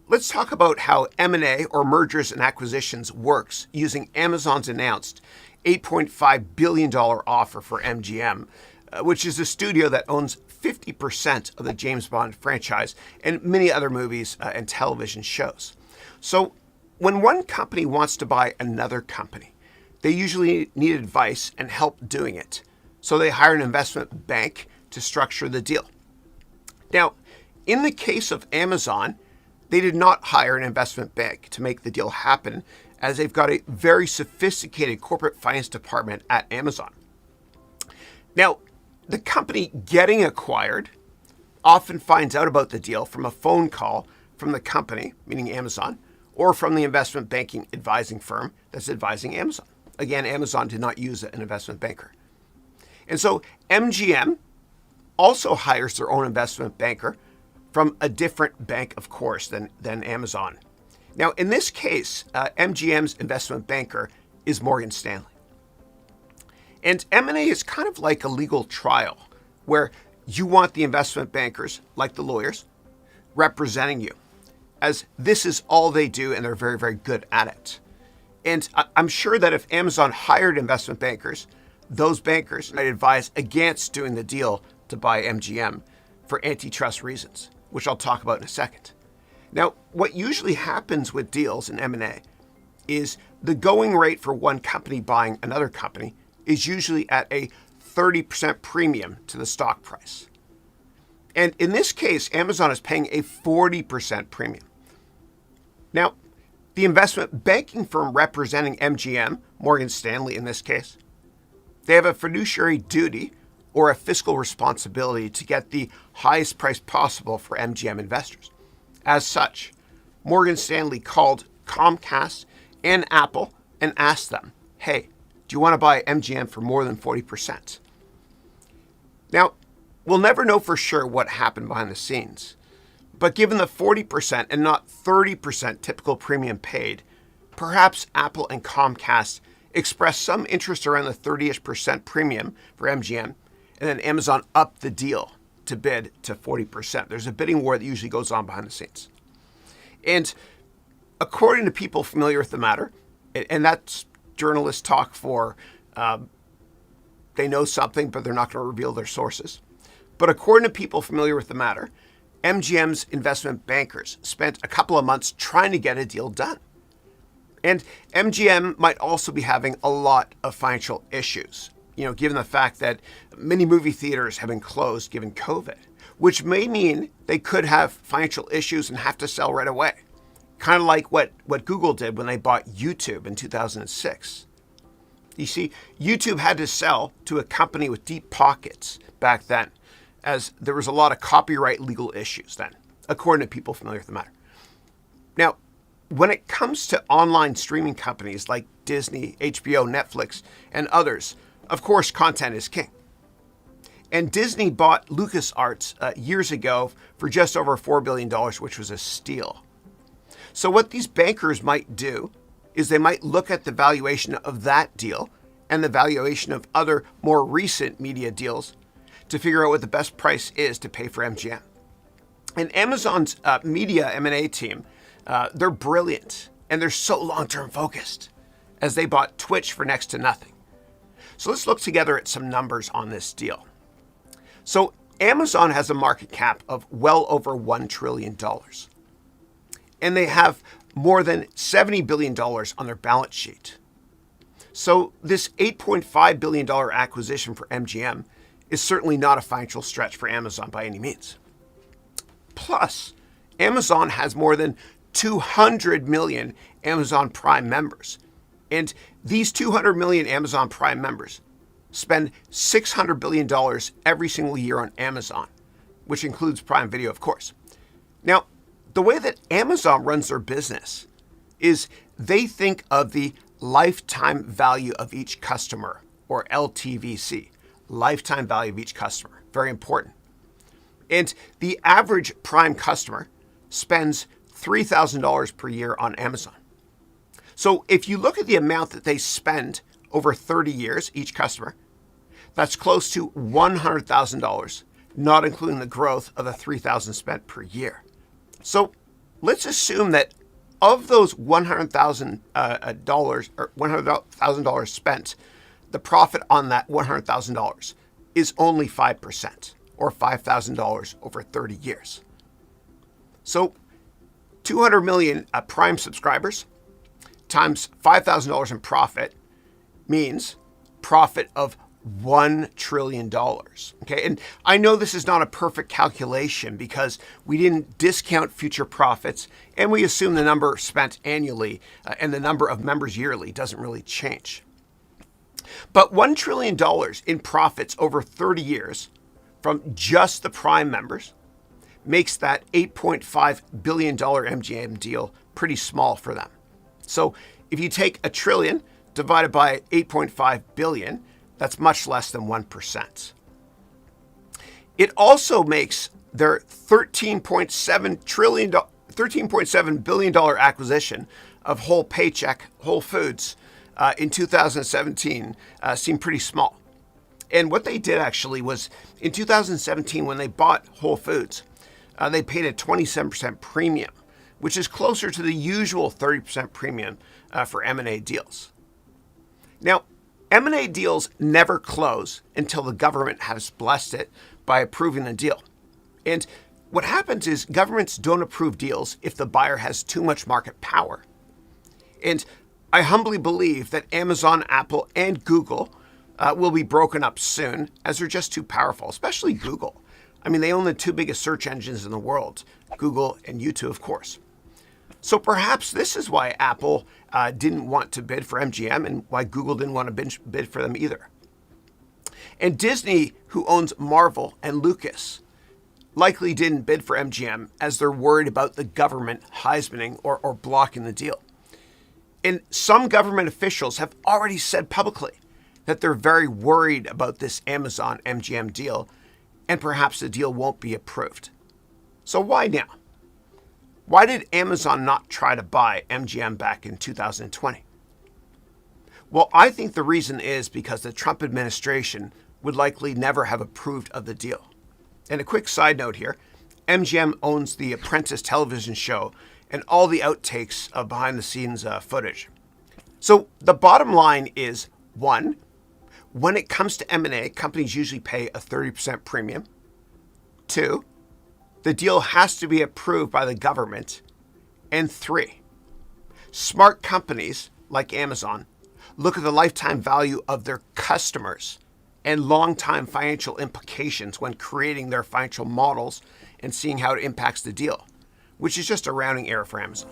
let's talk about how M&A or mergers and acquisitions works using Amazon's announced $8.5 billion offer for MGM, which is a studio that owns 50% of the James Bond franchise and many other movies and television shows. So when one company wants to buy another company, they usually need advice and help doing it. So they hire an investment bank to structure the deal. Now, in the case of Amazon, they did not hire an investment bank to make the deal happen, as they've got a very sophisticated corporate finance department at Amazon. Now, the company getting acquired often finds out about the deal from a phone call from the company, meaning Amazon, or from the investment banking advising firm that's advising Amazon. Again, Amazon did not use an investment banker. And so MGM also hires their own investment banker from a different bank, of course, than Amazon. Now, in this case, MGM's investment banker is Morgan Stanley. And M&A is kind of like a legal trial where you want the investment bankers, like the lawyers, representing you, as this is all they do and they're very, very good at it. And I'm sure that if Amazon hired investment bankers, those bankers might advise against doing the deal to buy MGM for antitrust reasons, which I'll talk about in a second. Now, what usually happens with deals in M&A is the going rate for one company buying another company is usually at a 30% premium to the stock price. And in this case, Amazon is paying a 40% premium. Now, the investment banking firm representing MGM, Morgan Stanley in this case, they have a fiduciary duty or a fiscal responsibility to get the highest price possible for MGM investors. As such, Morgan Stanley called Comcast and Apple and asked them, hey, do you want to buy MGM for more than 40%? Now, we'll never know for sure what happened behind the scenes, but given the 40% and not 30% typical premium paid, perhaps Apple and Comcast expressed some interest around the 30% premium for MGM, and then Amazon upped the deal to bid to 40%. There's a bidding war that usually goes on behind the scenes. And according to people familiar with the matter, and that's journalist talk for they know something, but they're not going to reveal their sources. But according to people familiar with the matter, MGM's investment bankers spent a couple of months trying to get a deal done. And MGM might also be having a lot of financial issues, given the fact that many movie theaters have been closed given COVID, which may mean they could have financial issues and have to sell right away. Kind of like what Google did when they bought YouTube in 2006. You see, YouTube had to sell to a company with deep pockets back then, as there was a lot of copyright legal issues then, according to people familiar with the matter. Now, when it comes to online streaming companies like Disney, HBO, Netflix, and others, of course, content is king. And Disney bought LucasArts years ago for just over $4 billion, which was a steal. So what these bankers might do is they might look at the valuation of that deal and the valuation of other more recent media deals to figure out what the best price is to pay for MGM. And Amazon's media M&A team, they're brilliant and they're so long-term focused, as they bought Twitch for next to nothing. So let's look together at some numbers on this deal. So Amazon has a market cap of well over $1 trillion. And they have more than $70 billion on their balance sheet. So this $8.5 billion acquisition for MGM is certainly not a financial stretch for Amazon by any means. Plus, Amazon has more than 200 million Amazon Prime members. And these 200 million Amazon Prime members spend $600 billion every single year on Amazon, which includes Prime Video, of course. Now, the way that Amazon runs their business is they think of the lifetime value of each customer, or LTVC, lifetime value of each customer. Very important. And the average Prime customer spends $3,000 per year on Amazon. So if you look at the amount that they spend over 30 years, each customer, that's close to $100,000, not including the growth of the $3,000 spent per year. So let's assume that of those $100,000 or $100,000 spent, the profit on that $100,000 is only 5%, or $5,000 over 30 years. So 200 million Prime subscribers times $5,000 in profit means profit of $1 trillion. Okay, and I know this is not a perfect calculation because we didn't discount future profits and we assume the number spent annually and the number of members yearly doesn't really change. But $1 trillion in profits over 30 years from just the Prime members makes that $8.5 billion MGM deal pretty small for them. So if you take $1 trillion divided by 8.5 billion, that's much less than 1%. It also makes their $13.7 billion acquisition of Whole Paycheck, Whole Foods, in 2017 seem pretty small. And what they did actually was in 2017, when they bought Whole Foods, they paid a 27% premium, which is closer to the usual 30% premium for M&A deals. Now, M&A deals never close until the government has blessed it by approving a deal. And what happens is governments don't approve deals if the buyer has too much market power. And I humbly believe that Amazon, Apple, and Google will be broken up soon as they're just too powerful, especially Google. I mean, they own the two biggest search engines in the world, Google and YouTube, of course. So perhaps this is why Apple didn't want to bid for MGM and why Google didn't want to bid for them either. And Disney, who owns Marvel and Lucas, likely didn't bid for MGM as they're worried about the government Heismaning or blocking the deal. And some government officials have already said publicly that they're very worried about this Amazon MGM deal, and perhaps the deal won't be approved. So why now? Why did Amazon not try to buy MGM back in 2020? Well, I think the reason is because the Trump administration would likely never have approved of the deal. And a quick side note here, MGM owns the Apprentice television show and all the outtakes of behind-the-scenes footage. So the bottom line is, one, when it comes to M&A, companies usually pay a 30% premium. Two, the deal has to be approved by the government. And three, smart companies like Amazon look at the lifetime value of their customers and long-time financial implications when creating their financial models and seeing how it impacts the deal, which is just a rounding error for Amazon.